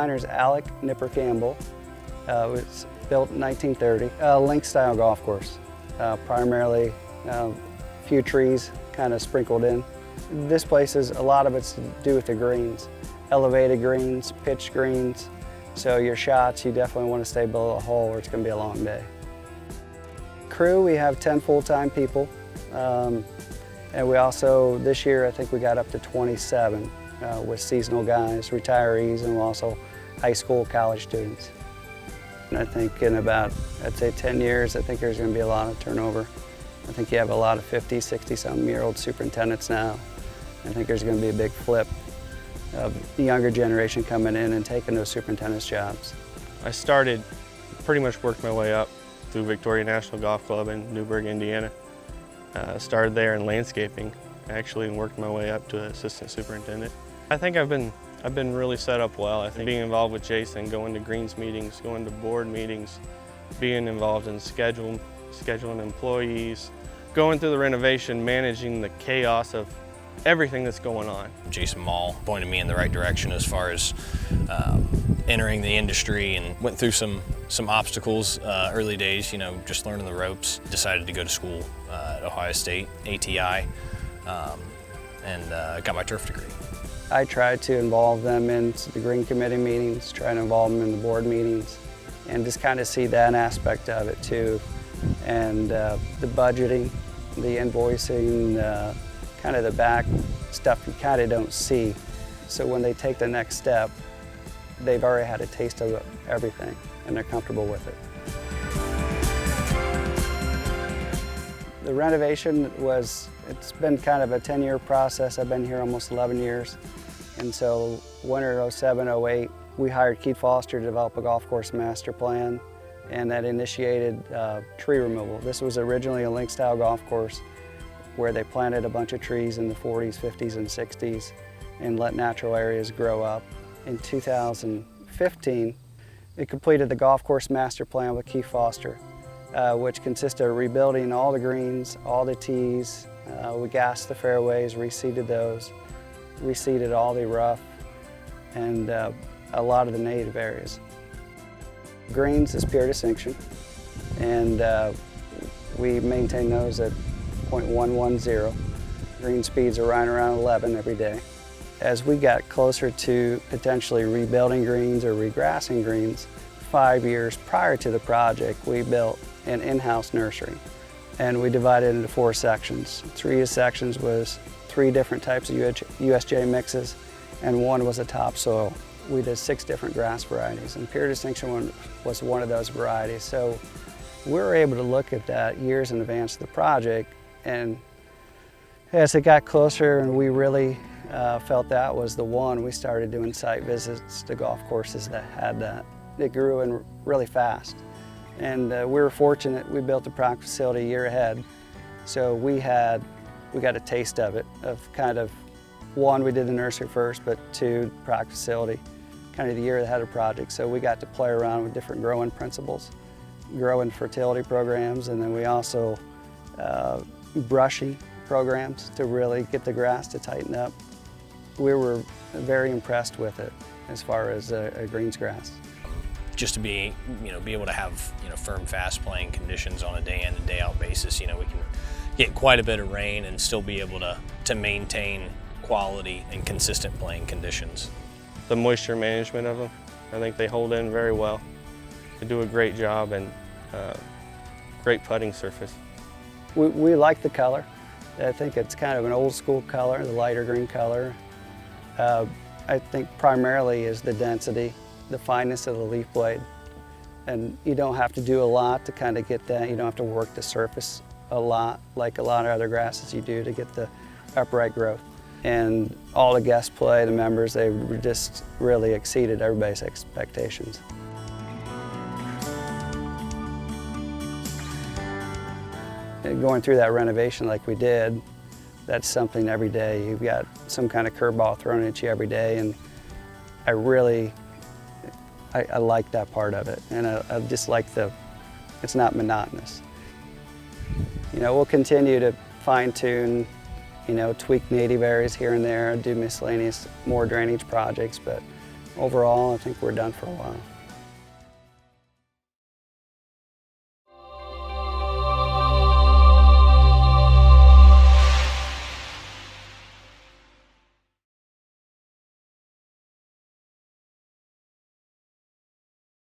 designer's Alec Nipper Campbell. It was built in 1930. Link-style golf course, primarily a few trees kind of sprinkled in. This place is, a lot of it's to do with the greens. Elevated greens, pitched greens. So your shots, you definitely want to stay below a hole or it's going to be a long day. Crew, we have 10 full-time people. And we also, this year, I think we got up to 27 with seasonal guys, retirees, and also high school, college students. And I think in about, I'd say 10 years, I think there's going to be a lot of turnover. I think you have a lot of 50, 60-something-year-old superintendents now. I think there's going to be a big flip of the younger generation coming in and taking those superintendent's jobs. I started, pretty much worked my way up through Victoria National Golf Club in Newburgh, Indiana. Started there in landscaping, actually, and worked my way up to assistant superintendent. I think I've been really set up well. I think being involved with Jason, going to greens meetings, going to board meetings, being involved in scheduling employees, going through the renovation, managing the chaos of everything that's going on. Jason Mahl pointed me in the right direction as far as entering the industry, and went through some obstacles early days, you know, just learning the ropes. Decided to go to school at Ohio State, ATI, and got my turf degree. I tried to involve them into the green committee meetings, try to involve them in the board meetings, and just kind of see that aspect of it too. And the budgeting, the invoicing, kind of the back stuff you kind of don't see. So when they take the next step, they've already had a taste of everything and they're comfortable with it. The renovation it's been kind of a 10-year process. I've been here almost 11 years. And so winter 07, 08, we hired Keith Foster to develop a golf course master plan, and that initiated tree removal. This was originally a link-style golf course where they planted a bunch of trees in the 40s, 50s, and 60s and let natural areas grow up. In 2015, it completed the golf course master plan with Keith Foster, which consisted of rebuilding all the greens, all the tees. We gassed the fairways, reseeded those, reseeded all the rough, and a lot of the native areas. Greens is pure distinction, and we maintain those at 0.110. Green speeds are right around 11 every day. As we got closer to potentially rebuilding greens or regrassing greens, 5 years prior to the project, we built an in-house nursery. And we divided it into 4 sections. 3 of the sections was 3 different types of USJ mixes, and 1 was a topsoil. We did 6 different grass varieties, and Pure Distinction was one of those varieties. So we were able to look at that years in advance of the project, and as it got closer and we really felt that was the one, we started doing site visits to golf courses that had that. It grew in really fast. And we were fortunate, we built the product facility a year ahead. So we got a taste of it, of kind of, 1, we did the nursery first, but 2, product facility, kind of the year ahead of project. So we got to play around with different growing principles, growing fertility programs, and then we also brushing programs to really get the grass to tighten up. We were very impressed with it as far as a greens grass. Just to be able to have, firm, fast playing conditions on a day in and day out basis, we can get quite a bit of rain and still be able to maintain quality and consistent playing conditions. The moisture management of them, I think they hold in very well. They do a great job, and great putting surface. We like the color. I think it's kind of an old school color, the lighter green color. I think primarily is the density, the fineness of the leaf blade. And you don't have to do a lot to kind of get that. You don't have to work the surface a lot like a lot of other grasses you do to get the upright growth. And all the guests play, the members, they just really exceeded everybody's expectations. And going through that renovation like we did, that's something every day. You've got some kind of curveball thrown at you every day, and I like that part of it. And I just like it's not monotonous. We'll continue to fine tune, tweak native areas here and there, do miscellaneous, more drainage projects, but overall, I think we're done for a while.